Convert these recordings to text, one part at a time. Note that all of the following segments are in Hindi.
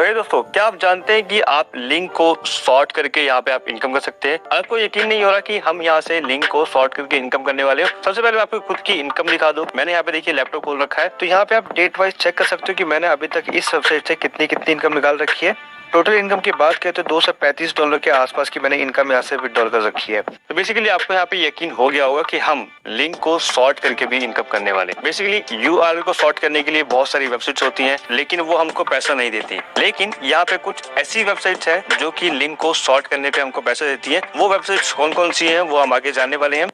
तो दोस्तों, क्या आप जानते हैं कि आप लिंक को सॉर्ट करके यहाँ पे आप इनकम कर सकते हैं। आपको यकीन नहीं हो रहा कि हम यहाँ से लिंक को सॉर्ट करके इनकम करने वाले हो। सबसे पहले मैं आपको खुद की इनकम दिखा दूं। मैंने यहाँ पे देखिए लैपटॉप खोल रखा है, तो यहाँ पे आप डेट वाइज चेक कर सकते हो कि मैंने अभी तक इस वेबसाइट से कितनी इनकम निकाल रखी है। टोटल इनकम की बात करें तो $235 के आसपास की मैंने इनकम यहाँ से विड्रॉल कर रखी है। तो बेसिकली आपको यहाँ पे यकीन हो गया होगा कि हम लिंक को सॉर्ट करके भी इनकम करने वाले। बेसिकली यूआरएल को सॉर्ट करने के लिए बहुत सारी वेबसाइट्स होती हैं, लेकिन वो हमको पैसा नहीं देती। लेकिन यहाँ पे कुछ ऐसी वेबसाइट्स है जो कि लिंक को सॉर्ट करने पे हमको पैसा देती है। वो वेबसाइट्स कौन कौन सी है वो हम आगे जानने वाले हैं।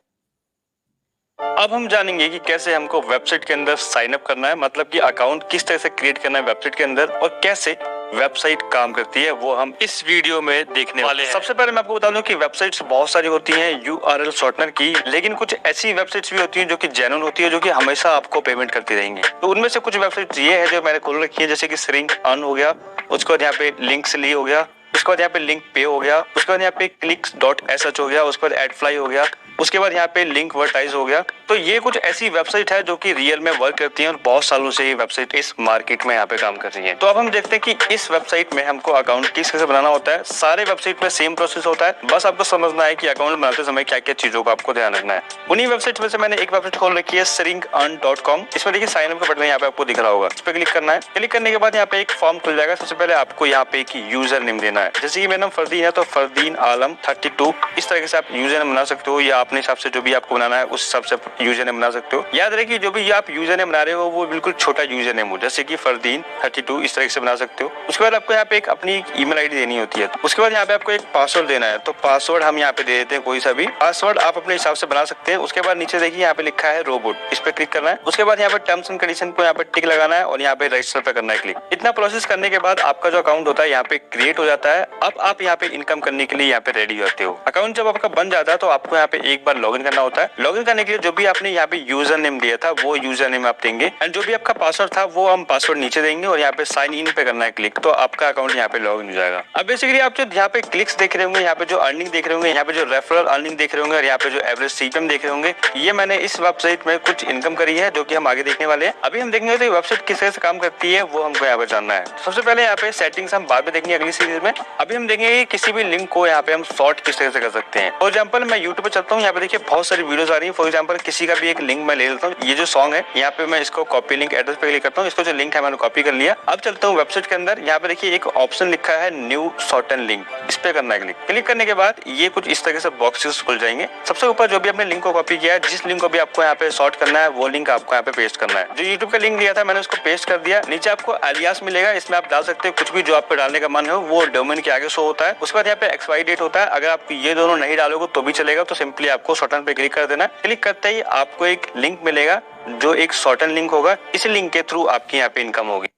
अब हम जानेंगे कि कैसे हमको वेबसाइट के अंदर साइन अप करना है, मतलब कि अकाउंट किस तरह से क्रिएट करना है वेबसाइट के अंदर, और कैसे वेबसाइट काम करती है वो हम इस वीडियो में देखने वाले हैं। सबसे पहले मैं आपको बता दूं कि वेबसाइट्स बहुत सारी होती हैं यूआरएल शॉर्टनर की, लेकिन कुछ ऐसी वेबसाइट्स भी होती हैं जो कि जेन्युइन होती है, जो कि हमेशा आपको पेमेंट करती रहेंगी। तो उनमें से कुछ वेबसाइट्स ये है जो मैंने खोल रखी है, जैसे कि स्ट्रिंग अर्न हो गया, उसके बाद यहाँ पे लिंक्सली हो गया, उसके बाद यहाँ पे लिंक पे हो गया, उसके बाद यहाँ पे clicks.sh हो गया, उसके बाद एडफ्लाई हो गया, उसके बाद यहाँ पे लिंकवर्टाइज हो गया। तो ये कुछ ऐसी वेबसाइट है जो कि रियल में वर्क करती हैं और बहुत सालों से ये वेबसाइट इस मार्केट में यहाँ पे काम कर रही है। तो अब हम देखते हैं कि इस वेबसाइट में हमको अकाउंट किस तरह से बनाना होता है। सारे वेबसाइट में सेम प्रोसेस होता है, बस आपको समझना है कि अकाउंट बनाते समय क्या क्या चीजों का आपको ध्यान रखना है। उन्हीं वेबसाइट में से मैंने एक वेबसाइट खोल रखी है stringearn.com। इसमें देखिए साइन अप का बटन यहाँ पे आपको दिख रहा होगा, इस पे क्लिक करना है। क्लिक करने के बाद यहाँ पे एक फॉर्म खुल जाएगा। सबसे पहले आपको यहाँ पे एक यूजर नेम देना है। जैसे कि मेरा नाम फरदीन है तो फरदीन आलम 32 इस तरह से आप यूजर नेम बना सकते हो, या अपने हिसाब से जो भी आपको बनाना है उस हिसाब से यूजर नेम बना सकते हो। याद रखिए जो भी आप यूजर नेम बना रहे हो वो बिल्कुल छोटा यूजर नेम हो, जैसे कि फरदीन 32 इस तरह से बना सकते हो। उसके बाद आपको यहाँ पे एक अपनी ईमेल आईडी देनी होती है। उसके बाद यहाँ पे आपको एक पासवर्ड देना है, तो पासवर्ड हम यहाँ पे दे देते हैं कोई सा भी। पासवर्ड आप अपने हिसाब से बना सकते हैं। उसके बाद नीचे देखिए यहाँ पे लिखा है रोबोट, इस पे क्लिक करना है। उसके बाद यहाँ पे टर्म्स एंड कंडीशन को यहाँ पे टिक लगाना है और यहाँ पे रजिस्टर पे करना है क्लिक। इतना प्रोसेस करने के बाद आपका जो अकाउंट होता है यहाँ पे क्रिएट हो जाता है। अब आप यहाँ पे इनकम करने के लिए यहाँ पे रेडी होते हो। अकाउंट जब आपका बन जाता है तो आपको यहाँ पे एक बार लॉगिन करना होता है। लॉगिन करने के लिए जो भी आपने यहाँ पे यूजर नेम दिया था वो यूजर नेम आप देंगे, एंड जो भी आपका पासवर्ड था वो हम पासवर्ड नीचे देंगे और यहाँ पे साइन इन पे करना है क्लिक, तो आपका अकाउंट यहाँ पे लॉगिन हो जाएगा। अब बेसिकली आप जो यहाँ पे क्लिक्स देख रहे होंगे, यहाँ पे जो अर्निंग देख रहे होंगे, यहाँ पे जो रेफरल अर्निंग देख रहे होंगे और यहाँ पे जो एवरेज सीपीएम देख रहे होंगे, ये मैंने इस वेबसाइट में कुछ इनकम करी है जो कि हम आगे देखने वाले हैं। अभी हम देखेंगे तो ये वेबसाइट किस तरह से काम करती है वो हमको यहाँ पे जानना है। सबसे पहले यहाँ पे सेटिंग्स हम बाद में देखेंगे अगली सीरीज में। अभी हम देखेंगे किसी भी लिंक को यहाँ पे हम सॉर्ट किस तरह से कर सकते हैं। फॉर एग्जाम्पल मैं यूट्यूब पे चलता हूँ, यहाँ पे देखिए बहुत सारी वीडियोस आ रही है। फॉर एग्जाम्पल किसी का भी एक लिंक मैं ले लेता हूँ। ये जो सॉन्ग है यहाँ पे मैं इसको कॉपी लिंक एड्रेस पे क्लिक करता हूँ। इसको जो लिंक है मैंने कॉपी कर लिया। अब चलता हूँ वेबसाइट के अंदर। यहाँ पे देखिए एक ऑप्शन लिखा है न्यू शॉर्टन लिंक, इस पे करना है क्लिक। क्लिक करने के बाद ये कुछ इस तरह से बॉक्सेस खुल जाएंगे। सबसे ऊपर जो भी आपने लिंक को कॉपी किया है, जिस लिंक को भी आपको यहाँ पे सॉर्ट करना है वो लिंक आपको यहाँ पे पेस्ट करना है। जो यूट्यूब का लिंक लिया था मैंने उसको पेस्ट कर दिया। नीचे आपको एलियास मिलेगा, इसमें आप डाल सकते हो कुछ भी जो आप पे डालने का मन हो, वो डोमेन के आगे शो होता है। उसके बाद यहाँ पे एक्सपायरी डेट होता है। अगर आप ये दोनों नहीं डालोगे तो भी चलेगा, तो सिंपली आपको शॉर्टन पे क्लिक कर देना है। क्लिक करते ही आपको एक लिंक मिलेगा जो एक शॉर्टन लिंक होगा। इस लिंक के थ्रू आपकी यहाँ पे इनकम होगी।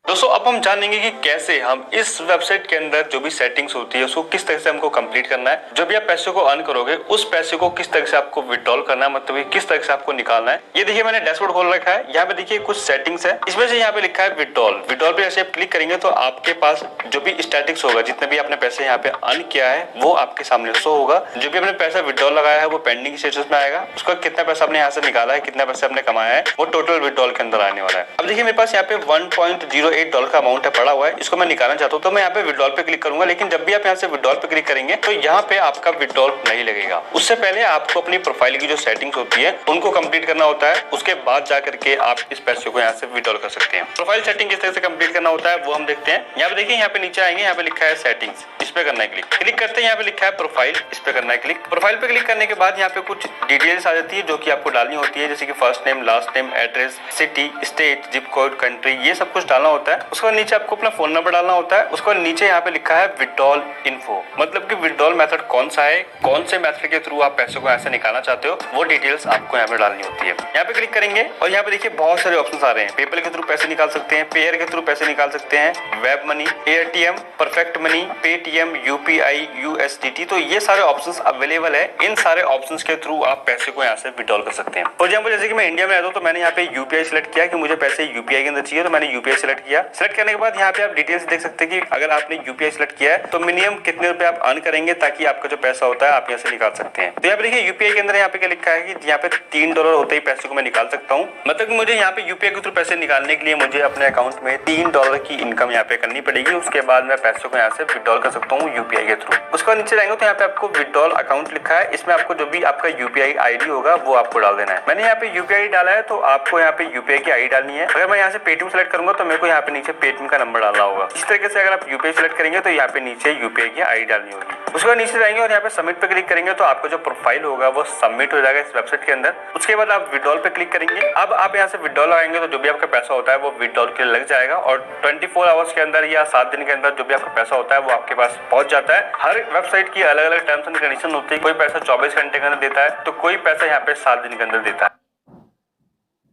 दोस्तों अब हम जानेंगे कि कैसे हम इस वेबसाइट के अंदर जो भी सेटिंग्स होती है उसको किस तरह से हमको कंप्लीट करना है। जो भी आप पैसे को अर्न करोगे उस पैसे को किस तरह से आपको विड्रॉल करना है, मतलब किस तरह से आपको निकालना है। ये देखिए मैंने डैशबोर्ड खोल रखा है। यहाँ पे देखिए कुछ सेटिंग्स है, इसमें से यहाँ पे लिखा है विड्रॉल। विड्रॉल पे जैसे आप क्लिक करेंगे तो आपके पास जो भी स्टैटिक्स होगा, जितने भी आपने पैसे यहाँ पे अर्न किया है वो आपके सामने शो होगा। जो भी आपने पैसा विड्रॉल लगाया है वो पेंडिंग स्टेटस में आएगा। उसका कितना पैसा आपने यहाँ से निकाला है, कितना पैसा आपने कमाया है, वो टोटल विड्रॉल के अंदर आने वाला है। अब देखिए मेरे पास यहाँ पे $1.08 का अमाउंट पड़ा हुआ है, इसको मैं निकालना चाहता हूँ तो मैं यहाँ पे विड्रॉल पे क्लिक करूंगा। लेकिन जब भी आप यहाँ से विड्रॉल पे क्लिक करेंगे तो यहाँ पे आपका विड्रॉल नहीं लगेगा। उससे पहले आपको अपनी प्रोफाइल की जो सेटिंग्स होती है उनको कंप्लीट करना होता है। उसके बाद जाकर के आप इस पैसे को यहाँ से विड्रॉल कर सकते हैं। प्रोफाइल सेटिंग किस तरह से कंप्लीट करना होता है वो हम देखते हैं। यहाँ पे देखिए, यहाँ पे नीचे आएंगे, यहाँ पे लिखा है सेटिंग्स, इस पे करना है क्लिक। क्लिक करते हैं यहाँ पे लिखा है प्रोफाइल, इस पे करना है क्लिक। प्रोफाइल पे क्लिक करने के बाद यहाँ पे कुछ डिटेल्स आ जाती है जो कि आपको डालनी होती है, जैसे कि first name, last name, address, city, state, zip code, country, ये सब कुछ डालना होता है। उसके बाद नीचे आपको अपना फोन नंबर डालना होता है। उसको नीचे यहाँ पे लिखा है विड्रॉल इन्फो, मतलब कि विड्रॉल मेथड कौन सा है, कौन से मेथड के थ्रू आप पैसे को ऐसे निकालना चाहते हो, वो डिटेल्स आपको यहाँ पे डालनी होती है। यहाँ पे क्लिक करेंगे और यहाँ पे देखिए बहुत सारे ऑप्शन आ रहे हैं। पेपल के थ्रू पैसे निकाल सकते हैं, पेयर के थ्रू पैसे निकाल सकते हैं, web money, ATM, perfect money, Paytm, Paytm, UPI, USDT, तो ये सारे ऑप्शंस अवेलेबल है। इन सारे ऑप्शंस के थ्रू आप पैसे को यहाँ से विड्रॉल कर सकते हैं। फॉर एग्जाम्पल जैसे कि मैं इंडिया में रहता हूँ तो मैंने यहाँ पे यूपीआई सिलेक्ट किया कि मुझे पैसे यूपीआई के अंदर चाहिए, तो मैंने यूपीआई सिलेक्ट किया। सिलेक्ट करने के बाद यहाँ पे आप डिटेल्स देख सकते हैं कि अगर आपने यूपीआई सिलेक्ट किया है तो मिनिमम कितने रुपए आप अर्न करेंगे ताकि आपका जो पैसा होता है आप यहाँ से निकाल सकते हैं। तो यहाँ पे देखिए यूपीआई के अंदर यहाँ पे क्या लिखा है कि यहाँ पे $3 होते ही पैसे को मैं निकाल सकता हूँ। मतलब कि मुझे यहाँ पे यूपीआई के थ्रू पैसे निकालने के लिए मुझे अपने अकाउंट में $3 की इनकम यहाँ पे करनी पड़ेगी। उसके बाद मैं पैसों को यहाँ से विड्रॉल कर सकता हूँ यूपीआई के थ्रू। उसके बाद नीचे जाएंगे तो यहाँ पे आपको विड्रॉल अकाउंट लिखा है, इसमें आपको जो भी आपका यूपीआई आईडी होगा वो आपको डाल देना है। मैंने यहाँ पे यूपीआई डाला है तो आपको यहाँ पे यूपीआई की आईडी डालनी है। अगर मैं यहाँ से पेटीएम सेलेक्ट करूंगा तो मेरे को यहाँ पे नीचे पेटीएम का नंबर डालना होगा। इस तरीके से अगर आप यूपीआई सेलेक्ट करेंगे तो यहाँ पे नीचे यूपीआई की आईडी डालनी होगी। उसके बाद नीचे जाएंगे और यहाँ पे सबमिट पे क्लिक करेंगे तो आपका जो प्रोफाइल होगा वो सबमिट हो जाएगा इस वेबसाइट के अंदर। उसके बाद आप विड्रॉल पे क्लिक करेंगे। अब आप यहाँ से विड्रॉल लगाएंगे तो जो भी आपका पैसा होता है वो विड्रॉल के लिए लग जाएगा और 24 आवर्स के अंदर या 7 दिन के अंदर जो भी आपका पैसा होता है वो आपके पास पहुंच जाता है। हर वेबसाइट की अलग अलग टर्म्स एंड कंडीशन होती है। कोई पैसा 24 घंटे के अंदर देता है तो कोई पैसा यहाँ पे 7 दिन के अंदर देता है।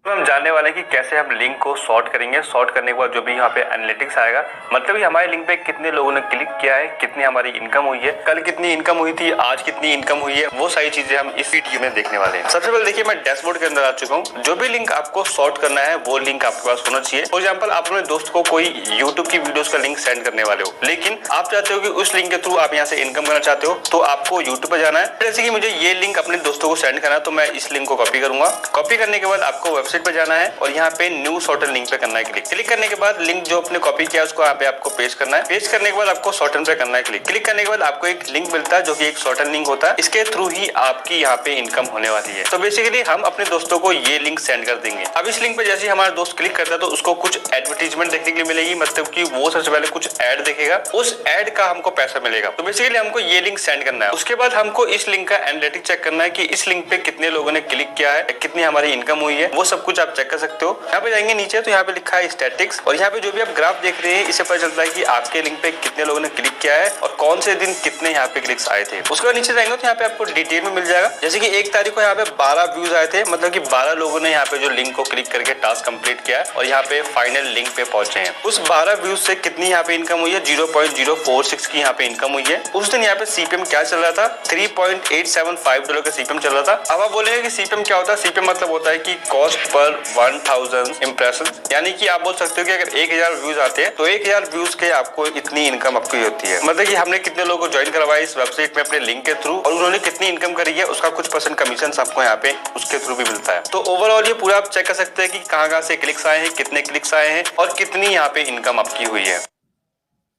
तो हम जानने वाले हैं कि कैसे हम लिंक को सॉर्ट करेंगे। सॉर्ट करने के बाद जो भी यहाँ पे एनालिटिक्स आएगा, मतलब कि हमारे लिंक पे कितने लोगों ने क्लिक किया है, कितनी हमारी इनकम हुई है, कल कितनी इनकम हुई थी, आज कितनी इनकम हुई है, वो सारी चीजें हम इस वीडियो में देखने वाले हैं। सबसे पहले देखिए मैं डैशबोर्ड के अंदर आ चुका हूँ। जो भी लिंक आपको सॉर्ट करना है वो लिंक आपके पास होना चाहिए। फॉर एग्जाम्पल आप अपने दोस्त को कोई यूट्यूब की वीडियोस का लिंक सेंड करने वाले हो, लेकिन आप चाहते हो कि उस लिंक के थ्रू आप यहाँ से इनकम करना चाहते हो, तो आपको यूट्यूब पर जाना है। जैसे कि मुझे ये लिंक अपने दोस्तों को सेंड करना है तो मैं इस लिंक को कॉपी करूंगा। कॉपी करने के बाद आपको वेबसाइट पर जाना है और यहाँ पे न्यू सॉर्टेड लिंक पे करना है क्लिक। क्लिक करने के बाद लिंक जो आपने कॉपी किया उसको यहाँ पे आपको पेस्ट करना है। पेस्ट करने के बाद आपको सॉर्टेड पे करना है क्लिक। क्लिक करने के बाद आपको एक लिंक मिलता है जो कि एक सॉर्टेड लिंक होता है। इसके थ्रू ही आपकी यहाँ पे इनकम होने वाली है। तो बेसिकली हम अपने दोस्तों को ये लिंक सेंड कर देंगे। अब इस लिंक पे जैसे हमारा दोस्त क्लिक करता है तो उसको कुछ एडवर्टीजमेंट देखने के लिए मिलेगी, मतलब कि वो सबसे पहले कुछ एड देखेगा, उस एड का हमको पैसा मिलेगा। तो बेसिकली हमको ये लिंक सेंड करना है। उसके बाद हमको इस लिंक का एनालिटिक्स चेक करना है कि इस लिंक पे कितने लोगों ने क्लिक किया है, कितनी हमारी इनकम हुई है, वो सब कुछ आप चेक कर सकते हो। यहाँ पे जाएंगे नीचे तो यहाँ पे लिखा है स्टैटिक्स और यहाँ पे जो भी आप ग्राफ देख रहे हैं इससे पता चलता है कि आपके लिंक पे कितने लोगों ने क्लिक किया है और कौन से दिन कितने यहाँ पे क्लिक्स आए थे। उसके बाद नीचे जाएंगे तो यहाँ पे आपको डिटेल में मिल जाएगा। जैसे कि 1 तारीख को यहाँ पे 12 व्यूज आए थे, मतलब कि 12 लोगों ने यहाँ पे जो लिंक को क्लिक करके टास्क कंप्लीट किया है और यहाँ पे फाइनल लिंक पे पहुंचे हैं। उस 12 व्यूज से कितनी यहाँ पे इनकम हुई है, 0.046 की यहाँ पे इनकम हुई है। उस दिन यहाँ पे सीपीएम क्या चल रहा था, $3.875 का सीपीएम चल रहा था। अब आप बोलेंगे कि सीपीएम क्या होता है। सीपीएम मतलब होता है कि कॉस्ट पर 1000 इंप्रेशन, यानी कि आप बोल सकते हो कि अगर 1000 व्यूज आते हैं तो 1000 व्यूज के आपको इतनी इनकम आपकी होती है। मतलब कि हमने कितने लोगों को ज्वाइन करवाया इस वेबसाइट में अपने लिंक के थ्रू और उन्होंने कितनी इनकम करी है उसका कुछ % कमीशन आपको यहाँ पे उसके थ्रू भी मिलता है। तो ओवरऑल ये पूरा आप चेक कर सकते हैं कि कहाँ से क्लिक्स आए हैं, कितने क्लिक्स आए हैं और कितनी यहाँ पे इनकम आपकी हुई है।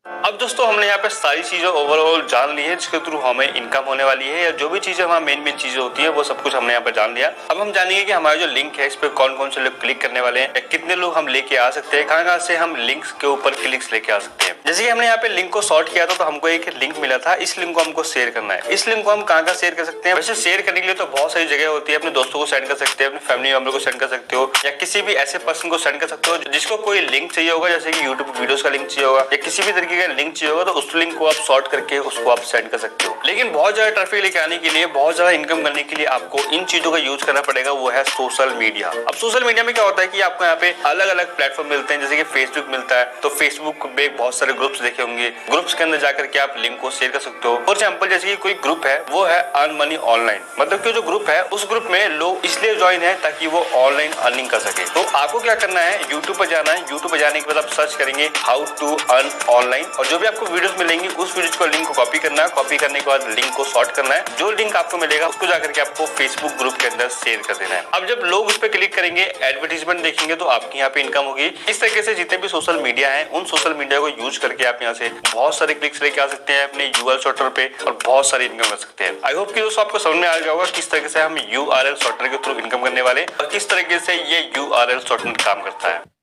अब दोस्तों हमने यहाँ पे सारी चीजें ओवरऑल जान ली है जिसके थ्रू हमें इनकम होने वाली है, या जो भी चीजें हमारी मेन चीजें होती है वो सब कुछ हमने यहाँ पे जान लिया। अब हम जानेंगे कि हमारा जो लिंक है इस पे कौन कौन से लोग क्लिक करने वाले हैं, कितने लोग हम लेके आ सकते हैं, कहाँ से हम लिंक्स के ऊपर क्लिक्स लेके आ सकते हैं। जैसे कि हमने यहाँ पे लिंक को सॉर्ट किया था तो हमको एक लिंक मिला था, इस लिंक को हमको शेयर करना है। इस लिंक को हम कहाँ शेयर कर सकते हैं, वैसे शेयर करने के लिए तो बहुत सारी जगह होती है। अपने दोस्तों को सेंड कर सकते हैं, अपने फैमिली मेंबर को सेंड कर सकते हो, या किसी भी ऐसे पर्सन को सेंड कर सकते हो जिसको कोई लिंक चाहिए होगा, जैसे कि यूट्यूब वीडियोस का लिंक चाहिए होगा या किसी भी तरीके का लिंक चाहिए होगा, तो उस लिंक को आप सॉर्ट करके उसको आप सेंड कर सकते हो। लेकिन बहुत ज्यादा ट्रैफिक लेके आने के लिए, बहुत ज्यादा इनकम करने के लिए आपको इन चीजों का यूज करना पड़ेगा, वो है सोशल मीडिया। अब सोशल मीडिया में क्या होता है कि आपको यहाँ पे अलग अलग प्लेटफॉर्म मिलते हैं, जैसे कि फेसबुक मिलता है तो फेसबुक पे बहुत सारे ग्रुप्स देखे होंगे, ग्रुप्स के अंदर जाकर के आप लिंक को शेयर कर सकते हो। फॉर एग्जाम्पल जैसे कि कोई ग्रुप है वो है अर्न मनी ऑनलाइन, मतलब कि जो ग्रुप है उस ग्रुप में लोग इसलिए ज्वाइन है ताकि वो ऑनलाइन अर्निंग कर सके। तो आपको क्या करना है, यूट्यूब पर जाना है। यूट्यूब पर जाने के बाद आप सर्च करेंगे हाउ टू अर्न ऑनलाइन और जो भी आपको वीडियोस मिलेंगी उस वीडियो को लिंक को कॉपी करना है। कॉपी करने के बाद लिंक को सॉर्ट करना है। जो लिंक आपको मिलेगा उसको जाकर के आपको फेसबुक ग्रुप के अंदर शेयर कर देना है। अब जब लोग उस पर क्लिक करेंगे, एडवर्टीजमेंट देखेंगे तो आपकी यहाँ पे इनकम होगी। इस तरीके से जितने भी सोशल मीडिया है उन सोशल मीडिया को यूज करके आप यहाँ से बहुत सारे क्लिक्स लेके आ सकते हैं अपने यूआरएल सॉर्टर पे और बहुत सारी इनकम कर सकते हैं। आई होप कि दोस्तों आपको समझ में आ गया होगा किस तरीके से हम यूआरएल सॉर्टर के थ्रू इनकम करने वाले और किस तरीके से ये यूआरएल सॉर्टर काम करता है।